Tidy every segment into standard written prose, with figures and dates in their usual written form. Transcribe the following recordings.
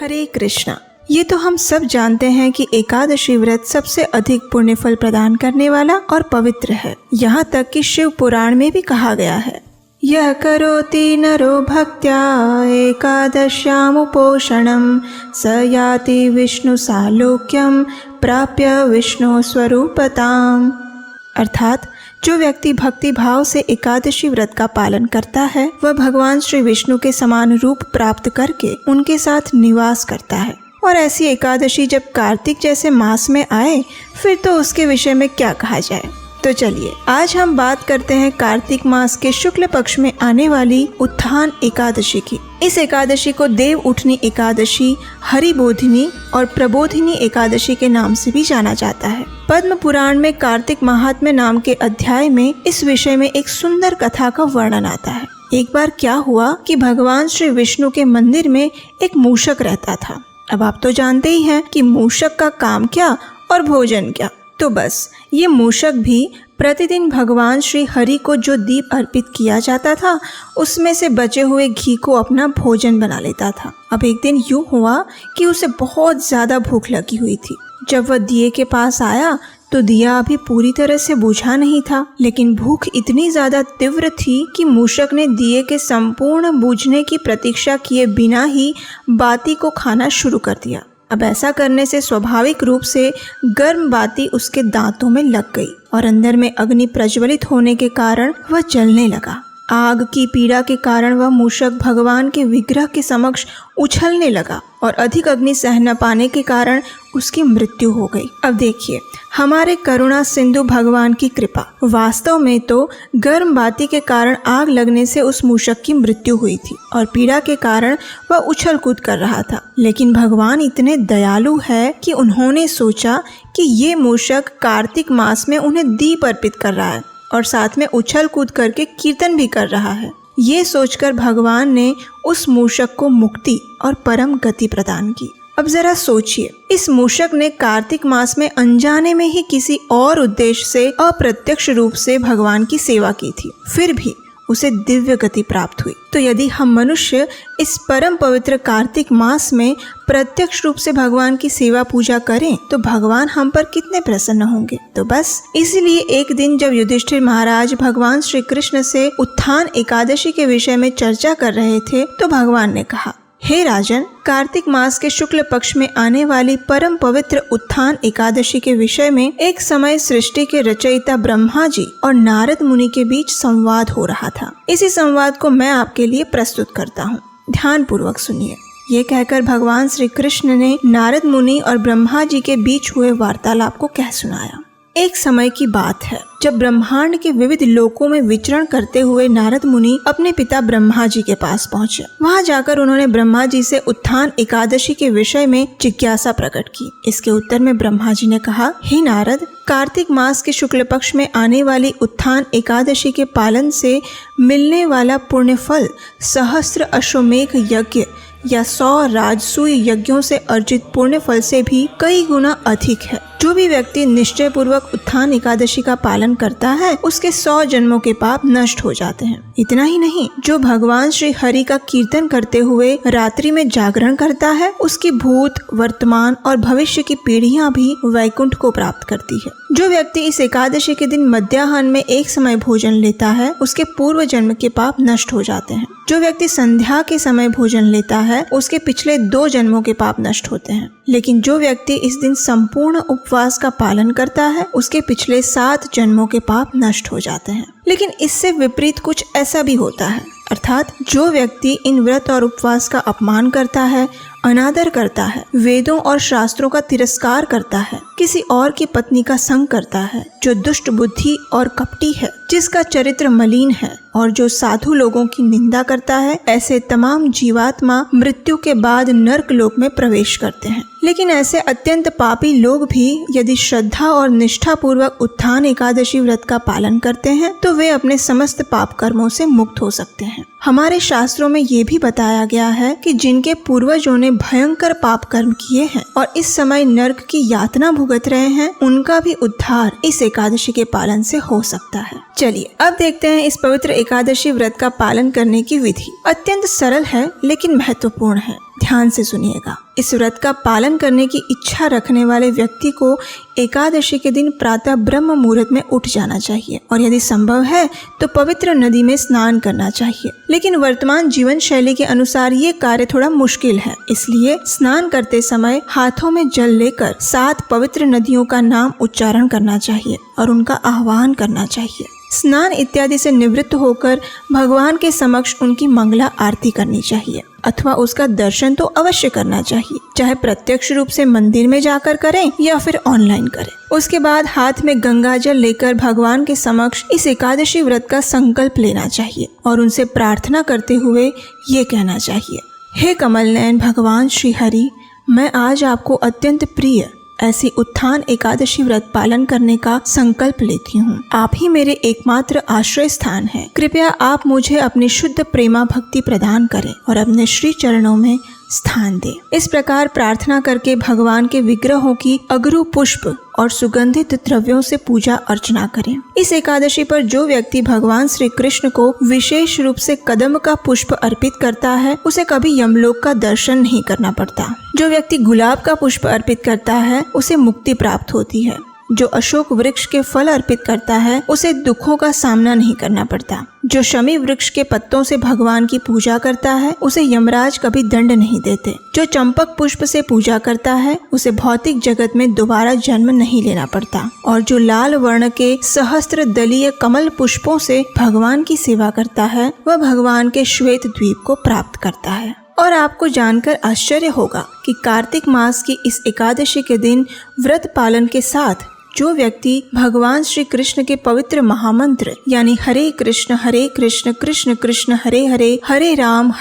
हरे कृष्णा। ये तो हम सब जानते हैं कि एकादशी व्रत सबसे अधिक पुण्य फल प्रदान करने वाला और पवित्र है। यहाँ तक कि शिव पुराण में भी कहा गया है, यह करोति नरो भक्त्या एकादश्यामुपोषणं स याति विष्णु सालोक्यम प्राप्य विष्णु स्वरूपताम। अर्थात जो व्यक्ति भक्ति भाव से एकादशी व्रत का पालन करता है वह भगवान श्री विष्णु के समान रूप प्राप्त करके उनके साथ निवास करता है। और ऐसी एकादशी जब कार्तिक जैसे मास में आए फिर तो उसके विषय में क्या कहा जाए। तो चलिए आज हम बात करते हैं कार्तिक मास के शुक्ल पक्ष में आने वाली उत्थान एकादशी की। इस एकादशी को देव उठनी एकादशी, हरिबोधिनी और प्रबोधिनी एकादशी के नाम से भी जाना जाता है। पद्म पुराण में कार्तिक महात्म्य नाम के अध्याय में इस विषय में एक सुंदर कथा का वर्णन आता है। एक बार क्या हुआ कि भगवान श्री विष्णु के मंदिर में एक मूषक रहता था। अब आप तो जानते ही हैं कि मूषक का काम क्या और भोजन क्या। तो बस ये मूषक भी प्रतिदिन भगवान श्री हरि को जो दीप अर्पित किया जाता था उसमें से बचे हुए घी को अपना भोजन बना लेता था। अब एक दिन यूं हुआ कि उसे बहुत ज्यादा भूख लगी हुई थी। जब वह दिए के पास आया तो दिया अभी पूरी तरह से बुझा नहीं था, लेकिन भूख इतनी ज्यादा तीव्र थी कि मूषक ने दिए के संपूर्ण बुझने की प्रतीक्षा किए बिना ही बाती को खाना शुरू कर दिया। अब ऐसा करने से स्वाभाविक रूप से गर्म बाती उसके दांतों में लग गई और अंदर में अग्नि प्रज्वलित होने के कारण वह जलने लगा। आग की पीड़ा के कारण वह मूषक भगवान के विग्रह के समक्ष उछलने लगा और अधिक अग्नि सह न पाने के कारण उसकी मृत्यु हो गई। अब देखिए हमारे करुणा सिंधु भगवान की कृपा। वास्तव में तो गर्म बाती के कारण आग लगने से उस मूषक की मृत्यु हुई थी और पीड़ा के कारण वह उछल कूद कर रहा था। लेकिन भगवान इतने दयालु है कि उन्होंने सोचा कि ये मूषक कार्तिक मास में उन्हें दीप अर्पित कर रहा है और साथ में उछल कूद करके कीर्तन भी कर रहा है। ये सोचकर भगवान ने उस मूषक को मुक्ति और परम गति प्रदान की। अब जरा सोचिए, इस मूषक ने कार्तिक मास में अनजाने में ही किसी और उद्देश्य से अप्रत्यक्ष रूप से भगवान की सेवा की थी, फिर भी उसे दिव्य गति प्राप्त हुई। तो यदि हम मनुष्य इस परम पवित्र कार्तिक मास में प्रत्यक्ष रूप से भगवान की सेवा पूजा करें तो भगवान हम पर कितने प्रसन्न होंगे। तो बस इसीलिए एक दिन जब युधिष्ठिर महाराज भगवान श्री कृष्ण से उत्थान एकादशी के विषय में चर्चा कर रहे थे तो भगवान ने कहा, हे राजन, कार्तिक मास के शुक्ल पक्ष में आने वाली परम पवित्र उत्थान एकादशी के विषय में एक समय सृष्टि के रचयिता ब्रह्मा जी और नारद मुनि के बीच संवाद हो रहा था। इसी संवाद को मैं आपके लिए प्रस्तुत करता हूँ, ध्यान पूर्वक सुनिए। ये कहकर भगवान श्री कृष्ण ने नारद मुनि और ब्रह्मा जी के बीच हुए वार्तालाप को कह सुनाया। एक समय की बात है जब ब्रह्मांड के विविध लोकों में विचरण करते हुए नारद मुनि अपने पिता ब्रह्मा जी के पास पहुँचे। वहाँ जाकर उन्होंने ब्रह्मा जी से उत्थान एकादशी के विषय में जिज्ञासा प्रकट की। इसके उत्तर में ब्रह्मा जी ने कहा, हे नारद, कार्तिक मास के शुक्ल पक्ष में आने वाली उत्थान एकादशी के पालन से मिलने वाला पुण्य फल सहस्त्र अश्वमेघ यज्ञ या 100 राजसूय यज्ञों से अर्जित पुण्य फल से भी कई गुना अधिक है। जो भी व्यक्ति निश्चय पूर्वक उत्थान एकादशी का पालन करता है उसके 100 जन्मों के पाप नष्ट हो जाते हैं। इतना ही नहीं, जो भगवान श्री हरि का कीर्तन करते हुए रात्रि में जागरण करता है उसकी भूत, वर्तमान और भविष्य की पीढ़ियां भी वैकुंठ को प्राप्त करती है। जो व्यक्ति इस एकादशी के दिन मध्याह्न में एक समय भोजन लेता है उसके पूर्व जन्म के पाप नष्ट हो जाते हैं। जो व्यक्ति संध्या के समय भोजन लेता है उसके पिछले 2 जन्मों के पाप नष्ट होते हैं। लेकिन जो व्यक्ति इस दिन संपूर्ण उपवास का पालन करता है उसके पिछले 7 जन्मों के पाप नष्ट हो जाते हैं। लेकिन इससे विपरीत कुछ ऐसा भी होता है, अर्थात जो व्यक्ति इन व्रत और उपवास का अपमान करता है, अनादर करता है, वेदों और शास्त्रों का तिरस्कार करता है, किसी और की पत्नी का संग करता है, जो दुष्ट बुद्धि और कपटी है, जिसका चरित्र मलिन है और जो साधु लोगों की निंदा करता है, ऐसे तमाम जीवात्मा मृत्यु के बाद नर्क लोक में प्रवेश करते हैं। लेकिन ऐसे अत्यंत पापी लोग भी यदि श्रद्धा और निष्ठा पूर्वक उत्थान एकादशी व्रत का पालन करते हैं तो वे अपने समस्त पाप कर्मों से मुक्त हो सकते हैं। हमारे शास्त्रों में ये भी बताया गया है कि जिनके पूर्वजों ने भयंकर पाप कर्म किए हैं और इस समय नर्क की यातना भुगत रहे हैं उनका भी उद्धार इस एकादशी के पालन से हो सकता है। चलिए अब देखते हैं इस पवित्र एकादशी व्रत का पालन करने की विधि। अत्यंत सरल है लेकिन महत्वपूर्ण है। ध्यान से सुनिएगा। इस व्रत का पालन करने की इच्छा रखने वाले व्यक्ति को एकादशी के दिन प्रातः ब्रह्म मुहूर्त में उठ जाना चाहिए और यदि संभव है तो पवित्र नदी में स्नान करना चाहिए। लेकिन वर्तमान जीवन शैली के अनुसार ये कार्य थोड़ा मुश्किल है, इसलिए स्नान करते समय हाथों में जल लेकर 7 पवित्र नदियों का नाम उच्चारण करना चाहिए और उनका आह्वान करना चाहिए। स्नान इत्यादि से निवृत्त होकर भगवान के समक्ष उनकी मंगला आरती करनी चाहिए अथवा उसका दर्शन तो अवश्य करना चाहिए, चाहे प्रत्यक्ष रूप से मंदिर में जाकर करें या फिर ऑनलाइन करें। उसके बाद हाथ में गंगा जल लेकर भगवान के समक्ष इस एकादशी व्रत का संकल्प लेना चाहिए और उनसे प्रार्थना करते हुए ये कहना चाहिए, हे कमल नयन भगवान श्री हरि, मैं आज आपको अत्यंत प्रिय ऐसी उत्थान एकादशी व्रत पालन करने का संकल्प लेती हूँ। आप ही मेरे एकमात्र आश्रय स्थान हैं। कृपया आप मुझे अपनी शुद्ध प्रेमा भक्ति प्रदान करें और अपने श्री चरणों में स्थान दे। इस प्रकार प्रार्थना करके भगवान के विग्रहों की अगरू पुष्प और सुगंधित द्रव्यों से पूजा अर्चना करें। इस एकादशी पर जो व्यक्ति भगवान श्री कृष्ण को विशेष रूप से कदम का पुष्प अर्पित करता है उसे कभी यमलोक का दर्शन नहीं करना पड़ता। जो व्यक्ति गुलाब का पुष्प अर्पित करता है उसे मुक्ति प्राप्त होती है। जो अशोक वृक्ष के फल अर्पित करता है उसे दुखों का सामना नहीं करना पड़ता। जो शमी वृक्ष के पत्तों से भगवान की पूजा करता है उसे यमराज कभी दंड नहीं देते। जो चंपक पुष्प से पूजा करता है उसे भौतिक जगत में दोबारा जन्म नहीं लेना पड़ता। और जो लाल वर्ण के सहस्त्र दलीय कमल पुष्पों से भगवान की सेवा करता है वह भगवान के श्वेत द्वीप को प्राप्त करता है। और आपको जानकर आश्चर्य होगा कि कार्तिक मास की इस एकादशी के दिन व्रत पालन के साथ जो व्यक्ति भगवान श्री कृष्ण के पवित्र महामंत्र यानी हरे कृष्ण कृष्ण कृष्ण हरे हरे राम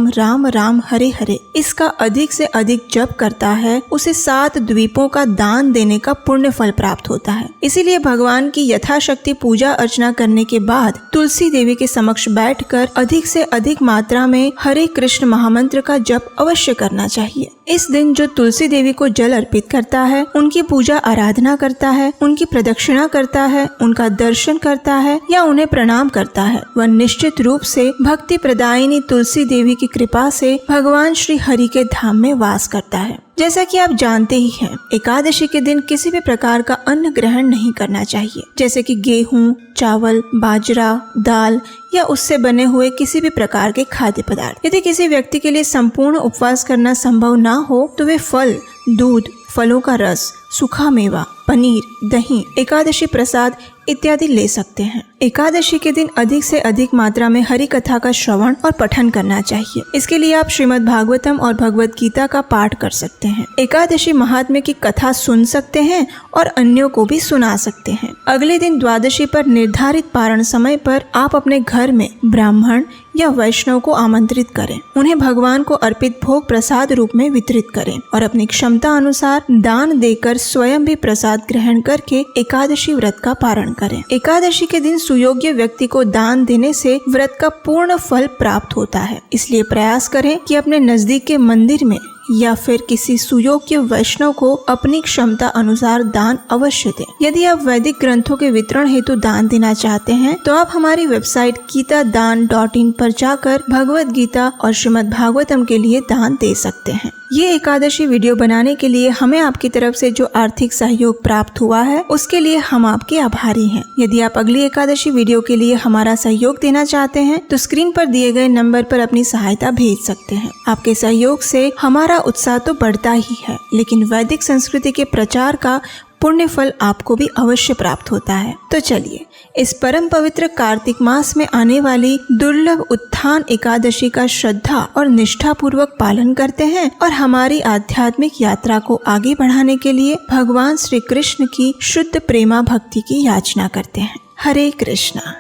राम राम हरे हरे इसका अधिक से अधिक जप करता है उसे 7 द्वीपों का दान देने का पुण्य फल प्राप्त होता है। इसीलिए भगवान की यथाशक्ति पूजा अर्चना करने के बाद तुलसी देवी के समक्ष बैठकर अधिक से अधिक मात्रा में हरे कृष्ण महामंत्र का जप अवश्य करना चाहिए। इस दिन जो तुलसी देवी को जल अर्पित करता है, उनकी पूजा आराधना करता है, उनकी प्रदक्षिणा करता है, उनका दर्शन करता है या उन्हें प्रणाम करता है, वह निश्चित रूप से भक्ति प्रदायिनी तुलसी देवी की कृपा से भगवान श्री हरि के धाम में वास करता है। जैसा कि आप जानते ही हैं, एकादशी के दिन किसी भी प्रकार का अन्न ग्रहण नहीं करना चाहिए, जैसे कि गेहूं, चावल, बाजरा, दाल या उससे बने हुए किसी भी प्रकार के खाद्य पदार्थ। यदि किसी व्यक्ति के लिए संपूर्ण उपवास करना संभव ना हो तो वे फल, दूध, फलों का रस, सूखा मेवा, पनीर, दही, एकादशी प्रसाद इत्यादि ले सकते हैं। एकादशी के दिन अधिक से अधिक मात्रा में हरि कथा का श्रवण और पठन करना चाहिए। इसके लिए आप श्रीमद् भागवतम और भगवत गीता का पाठ कर सकते हैं। एकादशी महात्म्य की कथा सुन सकते हैं और अन्यों को भी सुना सकते हैं। अगले दिन द्वादशी पर निर्धारित पारण समय पर आप अपने घर में ब्राह्मण या वैष्णव को आमंत्रित करें, उन्हें भगवान को अर्पित भोग प्रसाद रूप में वितरित करें और अपनी क्षमता अनुसार दान देकर स्वयं भी प्रसाद ग्रहण करके एकादशी व्रत का पारण करें। एकादशी के दिन सुयोग्य व्यक्ति को दान देने से व्रत का पूर्ण फल प्राप्त होता है। इसलिए प्रयास करें कि अपने नजदीक के मंदिर में या फिर किसी सुयोग्य वैष्णव को अपनी क्षमता अनुसार दान अवश्य दें। यदि आप वैदिक ग्रंथों के वितरण हेतु दान देना चाहते हैं तो आप हमारी वेबसाइट गीतादान.in पर जाकर भगवत गीता और श्रीमद् भागवतम के लिए दान दे सकते हैं। ये एकादशी वीडियो बनाने के लिए हमें आपकी तरफ से जो आर्थिक सहयोग प्राप्त हुआ है उसके लिए हम आपके आभारी हैं। यदि आप अगली एकादशी वीडियो के लिए हमारा सहयोग देना चाहते हैं तो स्क्रीन पर दिए गए नंबर पर अपनी सहायता भेज सकते हैं। आपके सहयोग से हमारा उत्साह तो बढ़ता ही है, लेकिन वैदिक संस्कृति के प्रचार का पुण्य फल आपको भी अवश्य प्राप्त होता है। तो चलिए इस परम पवित्र कार्तिक मास में आने वाली दुर्लभ उत्थान एकादशी का श्रद्धा और निष्ठा पूर्वक पालन करते हैं और हमारी आध्यात्मिक यात्रा को आगे बढ़ाने के लिए भगवान श्री कृष्ण की शुद्ध प्रेमा भक्ति की याचना करते हैं। हरे कृष्णा।